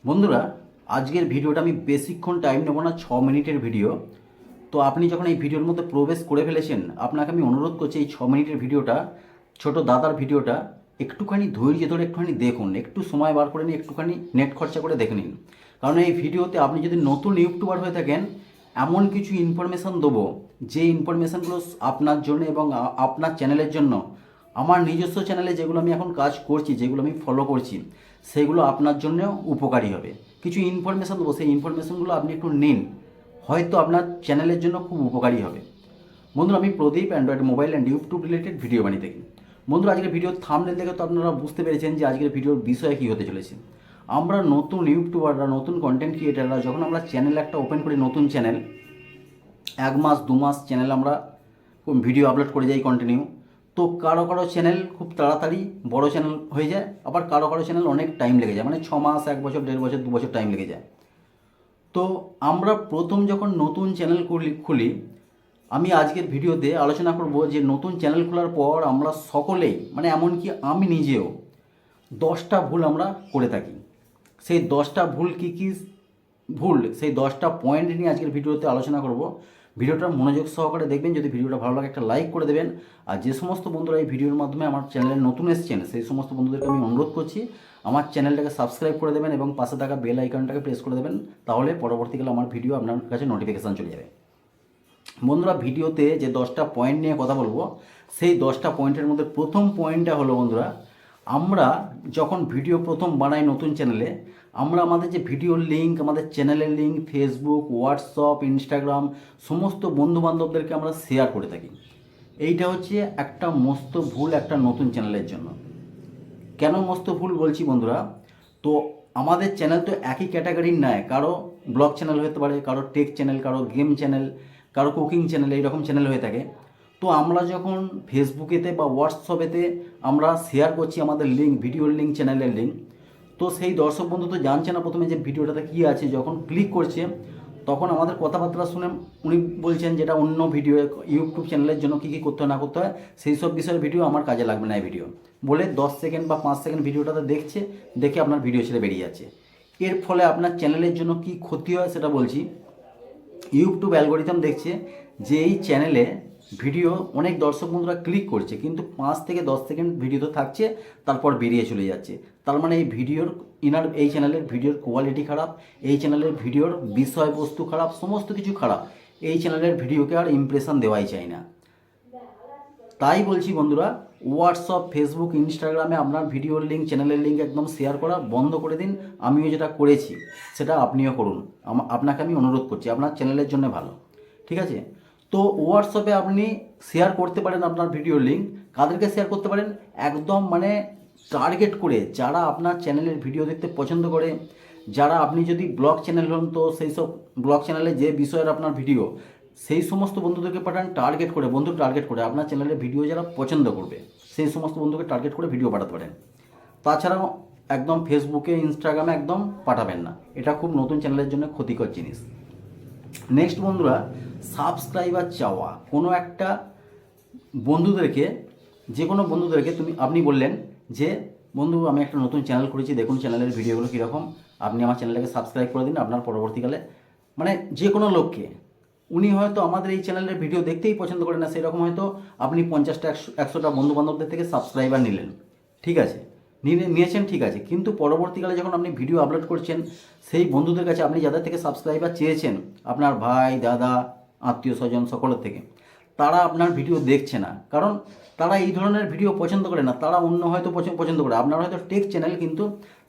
বন্ধুরা, আজকের ভিডিওটা আমি বেশিক্ষণ টাইম নেব না, 6 মিনিটের ভিডিও। তো আপনি যখন এই ভিডিওর মধ্যে প্রবেশ করে ফেলেছেন, আপনাকে আমি অনুরোধ করছি এই 6 মিনিটের ভিডিওটা, ছোট দাদার ভিডিওটা একটুখানি ধৈর্য ধরে একটুখানি দেখুন, একটু সময় বার করে নিন, একটুখানি নেট খরচা করে দেখে নিন। কারণ এই ভিডিওতে আপনি যদি নতুন ইউটিউবার হয়ে থাকেন, এমন কিছু ইনফরমেশান দেবো যে ইনফরমেশানগুলো আপনার জন্য এবং আপনার চ্যানেলের জন্য, আমার নিজস্ব চ্যানেলে যেগুলো আমি এখন কাজ করছি, যেগুলো আমি ফলো করছি, সেগুলো আপনার জন্য উপকারী হবে। কিছু ইনফরমেশান দেবো, সেই ইনফরমেশানগুলো আপনি একটু নিন, হয়তো আপনার চ্যানেলের জন্য খুব উপকারী হবে। বন্ধুরা, আমি Pradip Android mobile and YouTube related video বানিয়ে থাকি। বন্ধুরা, আজকের ভিডিওর থাম্বনেল দেখে তো আপনারা বুঝতে পেরেছেন যে আজকের ভিডিওর বিষয় কী হতে চলেছে। আমরা নতুন ইউটিউবাররা, নতুন কন্টেন্ট ক্রিয়েটাররা যখন আমরা চ্যানেল একটা ওপেন করি, নতুন চ্যানেল, 1 মাস 2 মাস চ্যানেল আমরা ভিডিও আপলোড করে যাই কন্টিনিউ। তো কারো কারো চ্যানেল খুব তাড়াতাড়ি বড় চ্যানেল হয়ে যায়, আবার কারো কারো চ্যানেল অনেক টাইম লেগে যায়, মানে 6 মাস, 1 বছর, 1.5 বছর, 2 বছর টাইম লেগে যায়। তো আমরা প্রথম যখন নতুন চ্যানেল খুলি, আমি আজকের ভিডিওতে আলোচনা করব যে নতুন চ্যানেল খোলার পর আমরা সকলেই, মানে এমনকি আমি নিজেও 10টা ভুল আমরা করে থাকি। সেই 10টা ভুল কী কী ভুল, সেই 10টা পয়েন্ট নিয়ে আজকের ভিডিওতে আলোচনা করব। ভিডিওটা মনোযোগ সহকারে দেখবেন। যদি ভিডিওটা ভালো লাগে একটা লাইক করে দেবেন। আর যে সমস্ত বন্ধুরা এই ভিডিওর মাধ্যমে আমার চ্যানেলে নতুন এসেছেন, সেই সমস্ত বন্ধুদেরকে আমি অনুরোধ করছি আমার চ্যানেলটাকে সাবস্ক্রাইব করে দেবেন এবং পাশে থাকা বেল আইকনটাকে প্রেস করে দেবেন। তাহলে পরবর্তীকালে আমার ভিডিও আপনার কাছে নোটিফিকেশান চলে যাবে। বন্ধুরা, ভিডিওতে যে 10টা পয়েন্ট নিয়ে কথা বলবো, সেই 10টা পয়েন্টের মধ্যে প্রথম পয়েন্টটা হলো, বন্ধুরা, আমরা যখন ভিডিও প্রথম বানাই নতুন চ্যানেলে, আমরা আমাদের যে ভিডিওর লিঙ্ক, আমাদের চ্যানেলের লিঙ্ক ফেসবুক, হোয়াটসঅ্যাপ, ইনস্টাগ্রাম, সমস্ত বন্ধুবান্ধবদেরকে আমরা শেয়ার করে থাকি। এইটা হচ্ছে একটা মস্ত ভুল একটা নতুন চ্যানেলের জন্য। কেন মস্ত ভুল বলছি বন্ধুরা? তো আমাদের চ্যানেল তো একই ক্যাটাগরির নয়, কারো ব্লগ চ্যানেল হতে পারে, কারো টেক চ্যানেল, কারো গেম চ্যানেল, কারো কুকিং চ্যানেল, এইরকম চ্যানেল হয়ে থাকে। তো আমরা যখন ফেসবুকেতে বা হোয়াটসঅ্যাপেতে আমরা শেয়ার করছি আমাদের লিঙ্ক, ভিডিওর লিঙ্ক, চ্যানেলের লিঙ্ক, তো সেই দর্শক বন্ধু তো জানছে না প্রথমে যে ভিডিওটাতে কী আছে। যখন ক্লিক করছে তখন আমাদের কথাবার্তা শুনে উনি বলছেন যেটা অন্য ভিডিও, ইউটিউব চ্যানেলের জন্য কী কী করতে হয় না করতে হয় সেই সব বিষয়ের ভিডিও আমার কাজে লাগবে না এই ভিডিও বলে 10 সেকেন্ড বা 5 সেকেন্ড ভিডিওটাতে দেখছে, দেখে আপনার ভিডিও ছেড়ে বেরিয়ে যাচ্ছে। এর ফলে আপনার চ্যানেলের জন্য কি ক্ষতি হয় সেটা বলছি। ইউটিউব অ্যালগোরিদম দেখছে যে এই চ্যানেলে ভিডিও অনেক দর্শক বন্ধুরা ক্লিক করছে, কিন্তু 5 থেকে 10 সেকেন্ড ভিডিওতে থাকছে, তারপর বেরিয়ে চলে যাচ্ছে। তার মানে এই ভিডিওর এই চ্যানেলের ভিডিওর কোয়ালিটি খারাপ, এই চ্যানেলের ভিডিওর বিষয়বস্তু খারাপ, সমস্ত কিছু খারাপ। এই চ্যানেলের ভিডিওকে আর ইমপ্রেশন দেওয়াই চাই না। তাই বলছি বন্ধুরা, হোয়াটসঅ্যাপ, ফেসবুক, ইনস্টাগ্রামে আপনার ভিডিওর লিঙ্ক, চ্যানেলের লিঙ্ক একদম শেয়ার করা বন্ধ করে দিন। আমিও যেটা করেছি সেটা আপনিও করুন। আপনাকে আমি অনুরোধ করছি, আপনার চ্যানেলের জন্য ভালো, ঠিক আছে? তো হোয়াটসঅ্যাপে আপনি শেয়ার করতে পারেন আপনার ভিডিওর লিঙ্ক। কাদেরকে শেয়ার করতে পারেন? একদম মানে টার্গেট করে, যারা আপনার চ্যানেলের ভিডিও দেখতে পছন্দ করে, যারা, আপনি যদি ব্লগ চ্যানেল হন তো সেই সব ব্লগ চ্যানেলে যে বিষয়ের আপনার ভিডিও, সেই সমস্ত বন্ধুদেরকে পাঠান টার্গেট করে, বন্ধু টার্গেট করে আপনার চ্যানেলের ভিডিও যারা পছন্দ করবে সেই সমস্ত বন্ধুকে টার্গেট করে ভিডিও পাঠাতে পারেন। তাছাড়াও একদম ফেসবুকে, ইনস্টাগ্রামে একদম পাঠাবেন না, এটা খুব নতুন চ্যানেলের জন্য ক্ষতিকর জিনিস। নেক্সট বন্ধুরা, সাবস্ক্রাইবার চাওয়া। কোনো একটা বন্ধুদেরকে, যে কোনো বন্ধুদেরকে আপনি বললেন যে বন্ধু আমি একটা নতুন চ্যানেল করেছি, দেখুন চ্যানেলের ভিডিওগুলো কীরকম, আপনি আমার চ্যানেলটাকে সাবস্ক্রাইব করে দিন। আপনার পরবর্তীকালে, মানে যে কোনো লোককে, উনি হয়তো আমাদের এই চ্যানেলের ভিডিও দেখতেই পছন্দ করেন না, সেরকম হয়তো আপনি 50টা 100টা বন্ধুবান্ধবদের থেকে সাবস্ক্রাইবার নিলেন, ঠিক আছে, নিয়েছেন, ঠিক আছে, কিন্তু পরবর্তীকালে যখন আপনি ভিডিও আপলোড করছেন, সেই বন্ধুদের কাছে আপনি যাদের থেকে সাবস্ক্রাইবার চেয়েছেন, আপনার ভাই, দাদা, আত্মীয় স্বজন, সকলের থেকে, তারা আপনার ভিডিও দেখছে না। কারণ তারা এই ধরনের ভিডিও পছন্দ করে না, তারা অন্য হয়তো পছন্দ করে। আপনার হয়তো টেক চ্যানেল, কিন্তু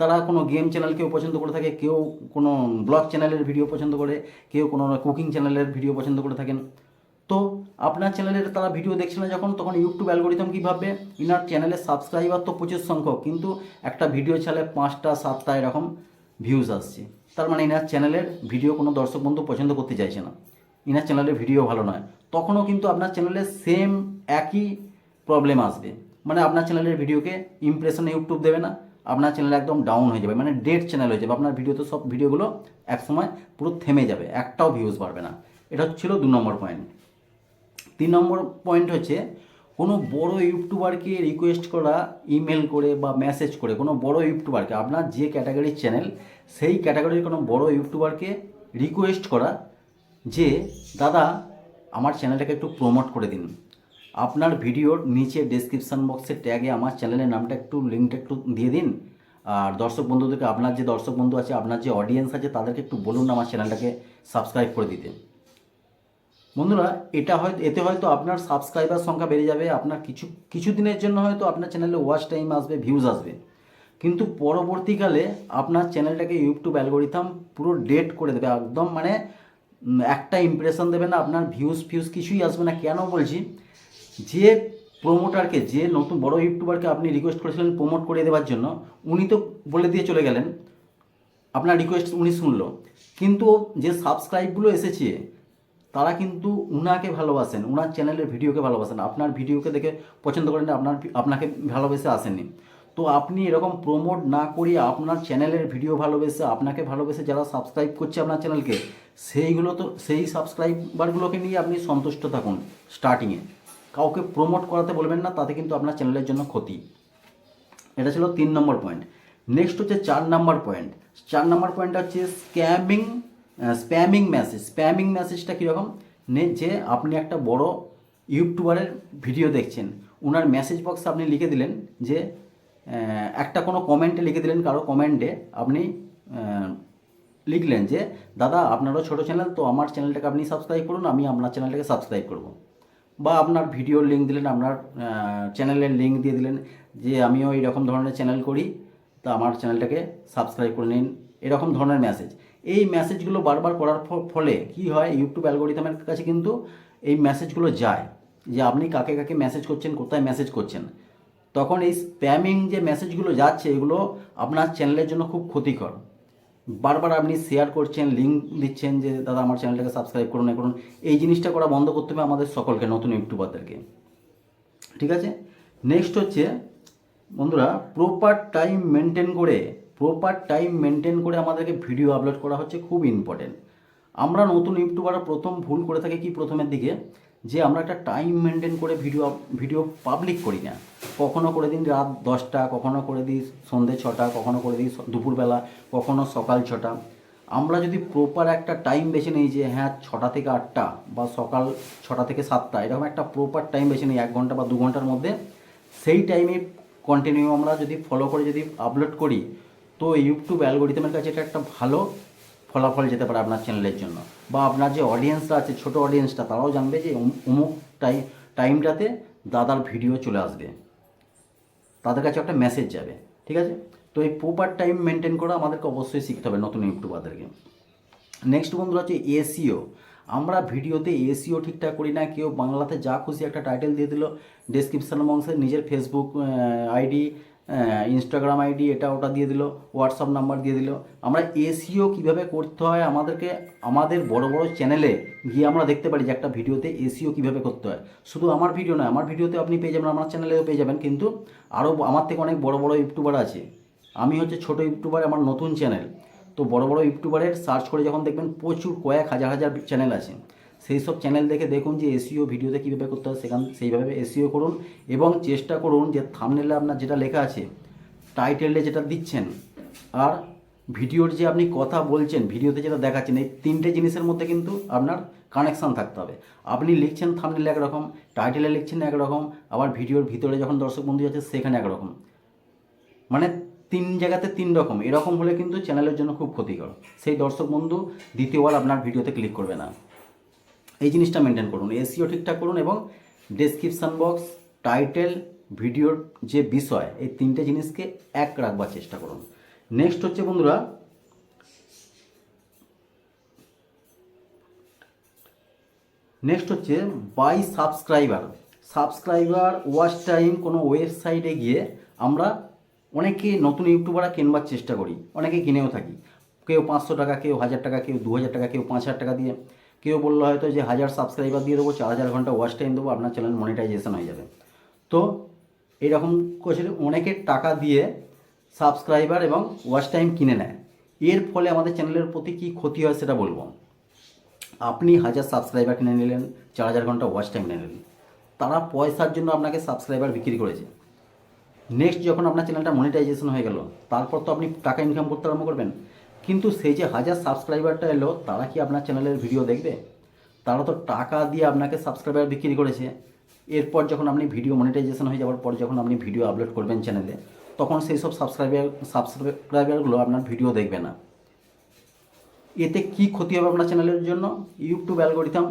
তারা কোনো গেম চ্যানেল কেউ পছন্দ করে থাকে, কেউ কোনো ব্লগ চ্যানেলের ভিডিও পছন্দ করে, কেউ কোনো কুকিং চ্যানেলের ভিডিও পছন্দ করে থাকেন। তো আপনার চ্যানেলের তারা ভিডিও দেখছে না যখন, তখন ইউটিউব অ্যালগোরিদম কী ভাববে, ইনার চ্যানেলের সাবস্ক্রাইবার তো প্রচুর সংখ্যক, কিন্তু একটা ভিডিও চ্যানেলে 5টা 7টা এরকম ভিউজ আসছে, তার মানে ইনার চ্যানেলের ভিডিও কোনো দর্শক বন্ধু পছন্দ করতে চাইছে না, ইনার চ্যানেলের ভিডিও ভালো নয়। তখনও কিন্তু আপনার চ্যানেলে সেম একই প্রবলেম আসবে, মানে আপনার চ্যানেলের ভিডিওকে ইমপ্রেশন ইউটিউব দেবে না, আপনার চ্যানেল একদম ডাউন হয়ে যাবে, মানে ডেড চ্যানেল হয়ে যাবে। আপনার ভিডিওতে সব ভিডিওগুলো একসময় পুরো থেমে যাবে, একটাও ভিউজ বাড়বে না। এটা ছিল 2 নম্বর পয়েন্ট। 3 নম্বর পয়েন্ট হচ্ছে কোনো বড় ইউটিউবারকে রিকোয়েস্ট করা ইমেল করে বা মেসেজ করে, কোনো বড় ইউটিউবারকে, আপনার যে ক্যাটাগরির চ্যানেল সেই ক্যাটাগরির কোনো বড় ইউটিউবারকে রিকোয়েস্ট করা যে দাদা আমার চ্যানেলটাকে একটু প্রমোট করে দিন, আপনার ভিডিওর নিচে ডেসক্রিপশান বক্সে ট্যাগে আমার চ্যানেলের নামটা একটু লিঙ্কটা একটু দিয়ে দিন, আর দর্শক বন্ধুদেরকে, আপনার যে দর্শক বন্ধু আছে, আপনার যে অডিয়েন্স আছে তাদেরকে একটু বলুন আমার চ্যানেলটাকে সাবস্ক্রাইব করে দিতে। বন্ধুরা এতে হয়তো আপনার সাবস্ক্রাইবার সংখ্যা বেড়ে যাবে, আপনার কিছু দিনের জন্য হয়তো আপনার চ্যানেলে ওয়াচ টাইম আসবে, ভিউজ আসবে, কিন্তু পরবর্তীকালে আপনার চ্যানেলটাকে ইউটিউব অ্যালগোরিথম পুরো ডেট করে দেবে একদম, মানে একটা ইমপ্রেশন দেবে না, আপনার ভিউজ কিছুই আসবে না। কেন বলছি, যে প্রোমোটারকে, যে নতুন বড় ইউটিউবারকে আপনি রিকোয়েস্ট করেছিলেন প্রমোট করে দেওয়ার জন্য, উনি তো বলে দিয়ে চলে গেলেন, আপনার রিকোয়েস্ট উনি শুনলো, কিন্তু যে সাবস্ক্রাইবগুলো এসেছে তারা কিন্তু উনাকে ভালোবাসেন, উনার চ্যানেলের ভিডিওকে ভালোবাসেন, আপনার ভিডিওকে দেখে পছন্দ করেন, আপনাকে ভালোবেসে আসেননি। তো আপনি এরকম প্রমোট না করিয়ে আপনার চ্যানেলের ভিডিও ভালোবেসে, আপনাকে ভালোবেসে যারা সাবস্ক্রাইব করছে আপনার চ্যানেলকে, সেই সাবস্ক্রাইবারগুলোকে নিয়ে আপনি সন্তুষ্ট থাকুন স্টার্টিংয়ে। কাউকে প্রমোট করাতে বলবেন না, তাতে কিন্তু আপনার চ্যানেলের জন্য ক্ষতি। এটা ছিল 3 নম্বর পয়েন্ট। নেক্সট হচ্ছে 4 নম্বর পয়েন্ট। 4 নম্বর পয়েন্ট হচ্ছে স্প্যামিং মেসেজ। স্প্যামিং মেসেজটা কীরকম, যে আপনি একটা বড় ইউটিউবারের ভিডিও দেখছেন, ওনার মেসেজ বক্সে আপনি লিখে দিলেন যে একটা কোনো কমেন্টে লিখে দিলেন, কারো কমেন্টে আপনি লিখলেন যে দাদা আপনারও ছোটো চ্যানেল, তো আমার চ্যানেলটাকে আপনি সাবস্ক্রাইব করুন, আমি আপনার চ্যানেলটাকে সাবস্ক্রাইব করব। বা আপনার ভিডিওর লিঙ্ক দিলেন, আপনার চ্যানেলের লিঙ্ক দিয়ে দিলেন যে আমিও এইরকম ধরনের চ্যানেল করি, তা আমার চ্যানেলটাকে সাবস্ক্রাইব করে নিন, এরকম ধরনের মেসেজ। এই মেসেজগুলো বারবার করার ফলে কি হয়, ইউটিউব অ্যালগোরিদমের কাছে কিন্তু এই মেসেজগুলো যায় যে আপনি কাকে কাকে মেসেজ করছেন, কোথায় মেসেজ করছেন। তখন এই স্প্যামিং যে মেসেজগুলো যাচ্ছে, এগুলো আপনার চ্যানেলের জন্য খুব ক্ষতিকর। বারবার আপনি শেয়ার করছেন, লিঙ্ক দিচ্ছেন যে দাদা আমার চ্যানেলটাকে সাবস্ক্রাইব করুন, করুন। এই জিনিসটা করা বন্ধ করতে হবে আমাদের সকলকে, নতুন ইউটিউবারদেরকে। ঠিক আছে। নেক্সট হচ্ছে বন্ধুরা, প্রপার টাইম মেনটেন করে আমাদেরকে ভিডিও আপলোড করা হচ্ছে খুব ইম্পর্টেন্ট। আমরা নতুন ইউটিউবাররা প্রথম ভুল করে থাকি কি, প্রথমের দিকে যে আমরা একটা টাইম মেনটেন করে ভিডিও পাবলিক করি না। কখনো করে দিন রাত 10টা, কখনো করে দিই সন্ধ্যে 6টা, কখনো করে দিই দুপুরবেলা, কখনো সকাল 6টা। আমরা যদি প্রপার একটা টাইম বেছে নিই যে হ্যাঁ 6টা থেকে 8টা বা সকাল 6টা থেকে 7টা, এরকম একটা প্রপার টাইম বেছে নিই 1 ঘন্টা বা 2 ঘন্টার মধ্যে, সেই টাইমে কন্টিনিউ আমরা যদি ফলো করে যদি আপলোড করি, তো ইউটিউব অ্যালগোরিদমের কাছে এটা একটা ভালো ফলাফল যেতে পারে আপনার চ্যানেলের জন্য। বা আপনার যে অডিয়েন্সরা আছে, ছোটো অডিয়েন্সটা, তারাও জানবে যে অমুক টাইমটাতে দাদার ভিডিও চলে আসবে, তাদের কাছে একটা মেসেজ যাবে। ঠিক আছে। তো এই প্রপার টাইম মেনটেন করা আমাদেরকে অবশ্যই শিখতে হবে নতুন ইউটিউবারদেরকে। নেক্সট বন্ধুরা হচ্ছে এসইও। আমরা ভিডিওতে এসইও ঠিকঠাক করি না, কেউ বাংলাতে যা খুশি একটা টাইটেল দিয়ে দিল, ডেসক্রিপশন বক্সে নিজের ফেসবুক আইডি, ইনস্টাগ্রাম আইডি, এটা ওটা দিয়ে দিল, হোয়াটসঅ্যাপ নাম্বার দিয়ে দিল। আমরা এসইও কীভাবে করতে হয় আমাদেরকে আমাদের বড় বড় চ্যানেলে গিয়ে আমরা দেখতে পারি যে একটা ভিডিওতে এসইও কীভাবে করতে হয়। শুধু আমার ভিডিও নয়, আমার ভিডিওতে আপনি পেয়ে যাবেন, আমার চ্যানেলেও পেয়ে যাবেন, কিন্তু আরও আমার থেকে অনেক বড় বড় ইউটিউবার আছে। আমি হচ্ছে ছোটো ইউটিউবার, আমার নতুন চ্যানেল। তো বড় বড় ইউটিউবারের সার্চ করে যখন দেখবেন প্রচুর কয়েক হাজার চ্যানেল আছে, সেই সব চ্যানেল দেখে দেখুন যে এসইও ভিডিওতে কীভাবে করতে হয়, সেইভাবে এসইও করুন। এবং চেষ্টা করুন যে থাম্বনেলে আপনার যেটা লেখা আছে, টাইটেলে যেটা দিচ্ছেন, আর ভিডিওর যে আপনি কথা বলছেন, ভিডিওতে যেটা দেখাচ্ছেন, এই 3টে জিনিসের মধ্যে কিন্তু আপনার কানেকশান থাকতে হবে। আপনি লিখছেন থাম্বনেলে একরকম, টাইটেলে লিখছেন একরকম, আবার ভিডিওর ভিতরে যখন দর্শক বন্ধু আছে সেখানে একরকম, মানে 3 জায়গাতে 3 রকম। এরকম হলে কিন্তু চ্যানেলের জন্য খুব ক্ষতিকর। সেই দর্শক বন্ধু দ্বিতীয়বার আপনার ভিডিওতে ক্লিক করবে না। এই জিনিসটা মেনটেন করুন, এসইও ঠিকঠাক করুন, এবং ডেসক্রিপশান বক্স, টাইটেল, ভিডিওর যে বিষয়, এই 3টে জিনিসকে এক রাখবার চেষ্টা করুন। নেক্সট হচ্ছে বন্ধুরা, বাই সাবস্ক্রাইবার ওয়াচ টাইম। কোনো ওয়েবসাইটে গিয়ে আমরা অনেকে নতুন ইউটিউবাররা কেনবার চেষ্টা করি, অনেকে কিনেও থাকি, কেউ 500 টাকা, কেউ 1000 টাকা, কেউ 2000 টাকা, কেউ 5000 টাকা দিয়ে। কেউ বললো হয়তো যে 1000 সাবস্ক্রাইবার দিয়ে দেবো, 4000 ঘন্টা ওয়াচ টাইম দেবো, আপনার চ্যানেল মনিটাইজেশন হয়ে যাবে। তো এইরকম করে অনেকের টাকা দিয়ে সাবস্ক্রাইবার এবং ওয়াচ টাইম কিনে নেয়। এর ফলে আমাদের চ্যানেলের প্রতি কী ক্ষতি হয় সেটা বলবো। আপনি 1000 সাবস্ক্রাইবার কিনে নিলেন, 4000 ঘন্টা ওয়াচ টাইম নিয়ে নিলেন, তারা পয়সার জন্য আপনাকে সাবস্ক্রাইবার বিক্রি করেছে। নেক্সট যখন আপনার চ্যানেলটা মনিটাইজেশন হয়ে গেল, তারপর তো আপনি টাকা ইনকাম করতে আরম্ভ করবেন। কিন্তু সেই যে 1000 সাবস্ক্রাইবারটা এলো, তারা কি আপনার চ্যানেলের ভিডিও দেখবে? তারা তো টাকা দিয়ে আপনাকে সাবস্ক্রাইবার বিক্রি করেছে। এরপর যখন আপনি ভিডিও মনিটাইজেশন হয়ে যাওয়ার পর যখন আপনি ভিডিও আপলোড করবেন চ্যানেলে, তখন সেই সব সাবস্ক্রাইবারগুলো আপনার ভিডিও দেখবে না। এতে কি ক্ষতি হবে আপনার চ্যানেলের জন্য? ইউটিউব অ্যালগোরিথম,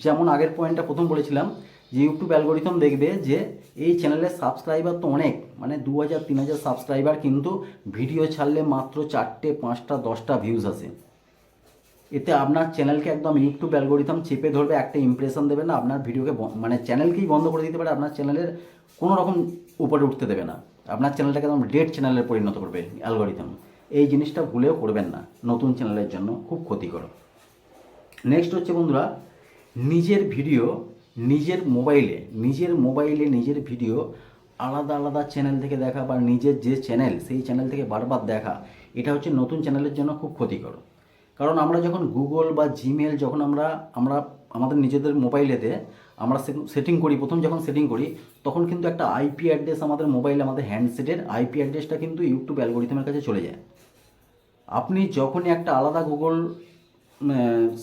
যেমন আগের পয়েন্টটা প্রথম বলেছিলাম, যে ইউটিউব অ্যালগোরিথম দেখবে যে এই চ্যানেলের সাবস্ক্রাইবার তো অনেক, মানে 2000-3000 সাবস্ক্রাইবার, কিন্তু ভিডিও ছাড়লে মাত্র 4টে 5টা 10টা ভিউজ আসে। এতে আপনার চ্যানেলকে একদম ইউটিউব অ্যালগোরিথম চেপে ধরবে, একটা ইমপ্রেশন দেবে না, আপনার ভিডিওকে মানে চ্যানেলকেই বন্ধ করে দিতে পারে, আপনার চ্যানেলের কোনো রকম উপরে উঠতে দেবে না, আপনার চ্যানেলটাকে একদম ডেড চ্যানেলে পরিণত করবে অ্যালগোরিথম। এই জিনিসটা ভুলেও করবেন না, নতুন চ্যানেলের জন্য খুব ক্ষতিকর। নেক্সট হচ্ছে বন্ধুরা, নিজের ভিডিও নিজের মোবাইলে নিজের ভিডিও আলাদা আলাদা চ্যানেল থেকে দেখা, বা নিজের যে চ্যানেল সেই চ্যানেল থেকে বারবার দেখা, এটা হচ্ছে নতুন চ্যানেলের জন্য খুব ক্ষতিকর। কারণ আমরা যখন গুগল বা জিমেল যখন আমরা আমাদের নিজেদের মোবাইলেতে আমরা সেটিং করি, প্রথম যখন সেটিং করি, তখন কিন্তু একটা আইপি অ্যাড্রেস আমাদের মোবাইলে, আমাদের হ্যান্ডসেটের আইপি অ্যাড্রেসটা কিন্তু ইউটিউব অ্যালগোরিথমের কাছে চলে যায়। আপনি যখনই একটা আলাদা গুগল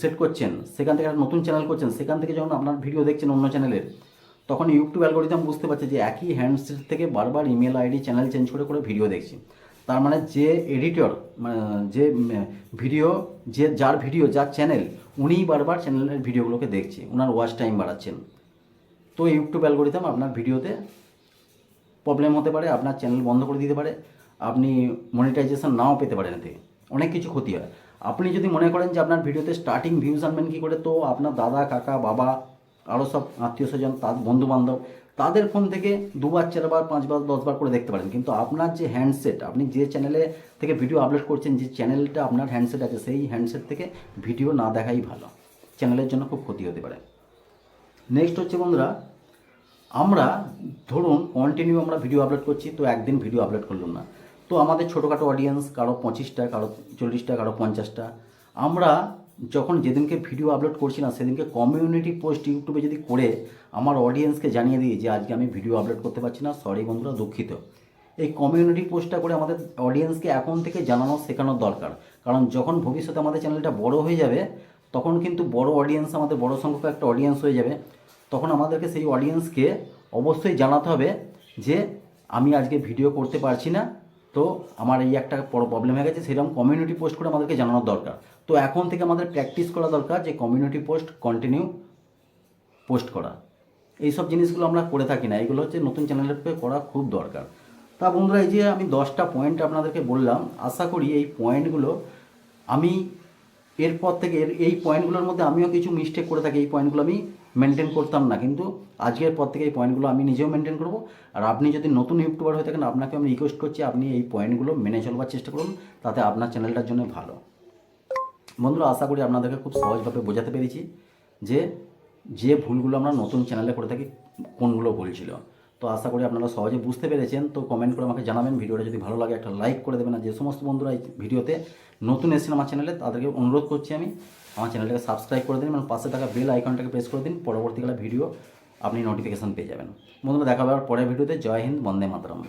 সেট করছেন, সেখান থেকে একটা নতুন চ্যানেল করছেন, সেখান থেকে যখন আপনার ভিডিও দেখছেন অন্য চ্যানেলের, তখন ইউটিউব অ্যালগোরিথম বুঝতে পারছে যে একই হ্যান্ডসেট থেকে বারবার ইমেল আইডি চ্যানেল চেঞ্জ করে করে ভিডিও দেখছি। তার মানে যে এডিটর, যে ভিডিও, যার ভিডিও যার চ্যানেল, উনিই বারবার চ্যানেলের ভিডিওগুলোকে দেখছে, ওনার ওয়াচ টাইম বাড়াচ্ছেন। তো ইউটিউব অ্যালগোরিথম আপনার ভিডিওতে প্রবলেম হতে পারে, আপনার চ্যানেল বন্ধ করে দিতে পারে, আপনি মনিটাইজেশন নাও পেতে পারেন, এতে অনেক কিছু ক্ষতি হয়। আপনি যদি মনে করেন যে আপনার ভিডিওতে স্টার্টিং ভিউজ আনবেন কী করে, তো আপনার দাদা, কাকা, বাবা, আরও সব আত্মীয় স্বজন, তার বন্ধুবান্ধব, তাদের ফোন থেকে 2বার 4বার 5বার 10বার করে দেখতে পারেন। কিন্তু আপনার যে হ্যান্ডসেট, আপনি যে চ্যানেলে থেকে ভিডিও আপলোড করছেন, যে চ্যানেলটা আপনার হ্যান্ডসেট আছে, সেই হ্যান্ডসেট থেকে ভিডিও না দেখাই ভালো, চ্যানেলের জন্য খুব ক্ষতি হতে পারে। নেক্সট হচ্ছে বন্ধুরা, আমরা ধরুন কন্টিনিউ আমরা ভিডিও আপলোড করছি, তো একদিন ভিডিও আপলোড করলাম না, তো আমাদের ছোটোখাটো অডিয়েন্স, কারো 25টা, কারো 40টা, কারো 50টা, আমরা যখন যেদিনকে ভিডিও আপলোড করছি না, সেদিনকে কমিউনিটি পোস্ট ইউটিউবে যদি করে আমার অডিয়েন্সকে জানিয়ে দিই যে আজকে আমি ভিডিও আপলোড করতে পারছি না, সরি বন্ধুরা, দুঃখিত। এই কমিউনিটি পোস্টটা করে আমাদের অডিয়েন্সকে এখন থেকে জানানো শেখানোর দরকার। কারণ যখন ভবিষ্যতে আমাদের চ্যানেলটা বড় হয়ে যাবে, তখন কিন্তু বড় অডিয়েন্স, আমাদের বড় সংখ্যক একটা অডিয়েন্স হয়ে যাবে, তখন আমাদেরকে সেই অডিয়েন্সকে অবশ্যই জানাতে হবে যে আমি আজকে ভিডিও করতে পারছি না, তো আমার এই একটা বড় প্রবলেম হয়ে গেছে, সেরকম কমিউনিটি পোস্ট করে আমাদেরকে জানানোর দরকার। তো এখন থেকে আমাদের প্র্যাকটিস করা দরকার যে কমিউনিটি পোস্ট কন্টিনিউ পোস্ট করা। এইসব জিনিসগুলো আমরা করে থাকি না, এগুলো হচ্ছে নতুন চ্যানেলের করা খুব দরকার। তা বন্ধুরা, এই যে আমি 10টা পয়েন্ট আপনাদেরকে বললাম, আশা করি এই পয়েন্টগুলো আমি এরপর থেকে এই পয়েন্টগুলোর মধ্যে আমিও কিছু মিস্টেক করে থাকি, এই পয়েন্টগুলো আমি মেনটেন করতাম না, কিন্তু আজকের পর থেকে এই পয়েন্টগুলো আমি নিজেও মেনটেন করব। আর আপনি যদি নতুন ইউটিউবার হয়ে থাকেন, আপনাকে আমি রিকোয়েস্ট করছি আপনি এই পয়েন্টগুলো মেনে চলবার চেষ্টা করুন, তাতে আপনার চ্যানেলটার জন্য ভালো। বন্ধুরা, আশা করি আপনাদেরকে খুব সহজভাবে বোঝাতে পেরেছি যে ভুলগুলো আমরা নতুন চ্যানেলে করে থাকি কোনগুলো ভুল ছিল। তো আশা করি আপনারা সহজে বুঝতে পেরেছেন। তো কমেন্ট করে আমাকে জানাবেন, ভিডিওটা যদি ভালো লাগে একটা লাইক করে দেবেন। আর যে সমস্ত বন্ধুরা এই ভিডিওতে নতুন এসেছেন আমার চ্যানেলে, তাদেরকে অনুরোধ করছি আমি আমার চ্যানেলটাকে সাবস্ক্রাইব করে দিন, এবং পাশে থাকা বেল আইকনটাকে প্রেস করে দিন, পরবর্তীকালে ভিডিও আপনি নোটিফিকেশান পেয়ে যাবেন। বন্ধুরা, দেখা হবে পরের ভিডিওতে। জয় হিন্দ, বন্দে মাতরম।